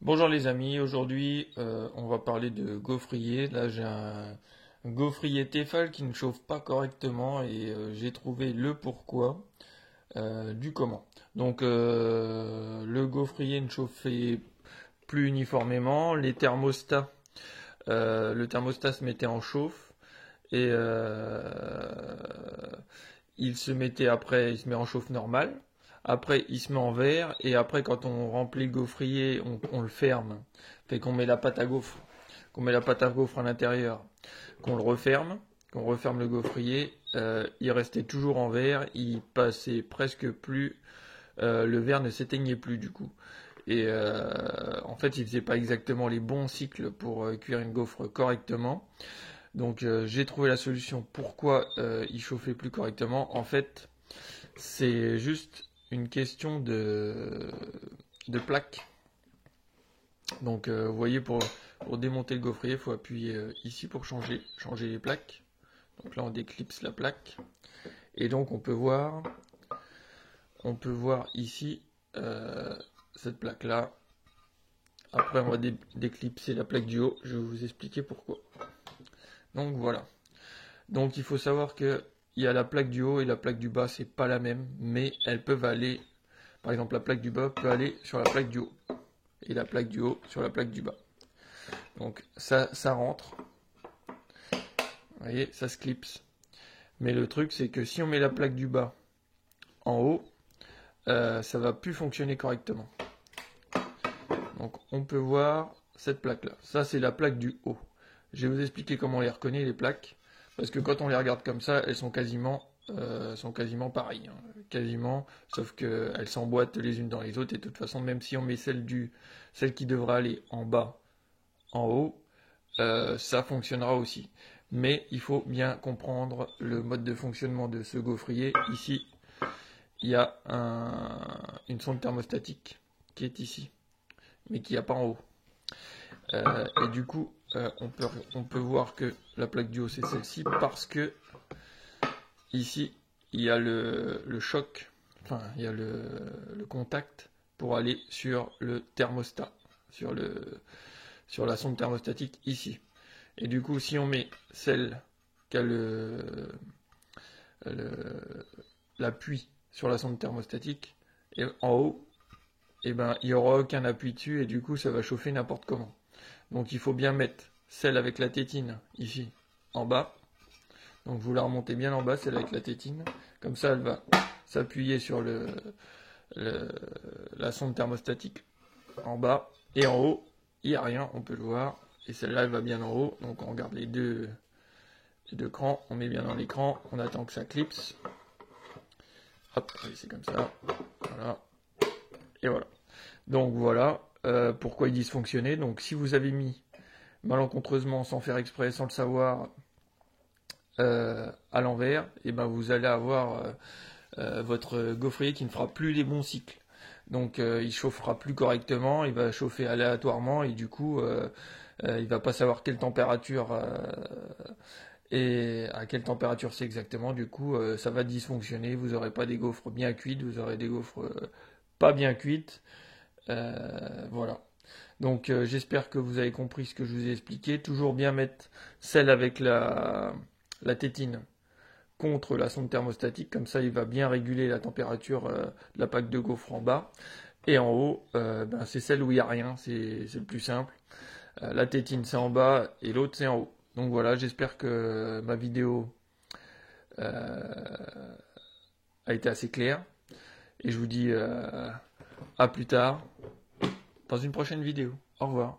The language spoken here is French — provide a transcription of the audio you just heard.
Bonjour les amis, aujourd'hui on va parler de gaufrier. Là j'ai un gaufrier Tefal qui ne chauffe pas correctement et j'ai trouvé le pourquoi du comment. Donc le gaufrier ne chauffait plus uniformément, le thermostat se mettait en chauffe et il se met en chauffe normal. Après, il se met en verre. Et après, quand on remplit le gaufrier, on le ferme. Fait qu'on met la pâte à gaufre. Qu'on met la pâte à gaufre à l'intérieur. Qu'on le referme. Qu'on referme le gaufrier. Il restait toujours en verre. Il passait presque plus. Le verre ne s'éteignait plus du coup. Et en fait, il faisait pas exactement les bons cycles pour cuire une gaufre correctement. Donc j'ai trouvé la solution pourquoi il chauffait plus correctement. En fait, c'est juste une question de plaque. Donc vous voyez, pour démonter le gaufrier, il faut appuyer ici pour changer les plaques. Donc là on déclipse la plaque. Et donc on peut voir ici cette plaque là. Après on va déclipser la plaque du haut, je vais vous expliquer pourquoi. Donc voilà. Donc il faut savoir que il y a la plaque du haut et la plaque du bas, c'est pas la même, mais elles peuvent aller, par exemple la plaque du bas peut aller sur la plaque du haut, et la plaque du haut sur la plaque du bas. Donc ça rentre, vous voyez, ça se clipse. Mais le truc c'est que si on met la plaque du bas en haut, ça va plus fonctionner correctement. Donc on peut voir cette plaque là, ça c'est la plaque du haut. Je vais vous expliquer comment on les reconnaît les plaques. Parce que quand on les regarde comme ça, elles sont quasiment pareilles. Hein. Quasiment, sauf qu'elles s'emboîtent les unes dans les autres. Et de toute façon, même si on met celle qui devrait aller en bas, en haut, ça fonctionnera aussi. Mais il faut bien comprendre le mode de fonctionnement de ce gaufrier. Ici, il y a une sonde thermostatique qui est ici, mais qui n'y a pas en haut. Et du coup, on peut voir que la plaque du haut c'est celle-ci parce que ici il y a le choc, enfin il y a le contact pour aller sur le thermostat, sur la sonde thermostatique ici. Et du coup, si on met celle qui a l'appui sur la sonde thermostatique et en haut, et ben il n'y aura aucun appui dessus et du coup ça va chauffer n'importe comment. Donc il faut bien mettre celle avec la tétine ici en bas. Donc vous la remontez bien en bas, celle avec la tétine. Comme ça elle va s'appuyer sur la sonde thermostatique en bas. Et en haut, il n'y a rien, on peut le voir. Et celle-là elle va bien en haut. Donc on regarde les deux crans, on met bien dans l'écran, on attend que ça clipse. Hop, c'est comme ça. Voilà. Et voilà. Donc voilà pourquoi il dysfonctionnait. Donc si vous avez mis malencontreusement, sans faire exprès, sans le savoir, à l'envers, et ben vous allez avoir votre gaufrier qui ne fera plus les bons cycles. Donc il chauffera plus correctement, il va chauffer aléatoirement et du coup il va pas savoir quelle température et à quelle température c'est exactement. Du coup ça va dysfonctionner, vous n'aurez pas des gaufres bien cuites, vous aurez des gaufres pas bien cuites. Voilà. Donc j'espère que vous avez compris ce que je vous ai expliqué. Toujours bien mettre celle avec la tétine contre la sonde thermostatique, comme ça il va bien réguler la température de la plaque de gaufre en bas. Et en haut, c'est celle où il n'y a rien, c'est le plus simple. La tétine c'est en bas et l'autre c'est en haut. Donc voilà, j'espère que ma vidéo a été assez claire. Et je vous dis à plus tard dans une prochaine vidéo. Au revoir.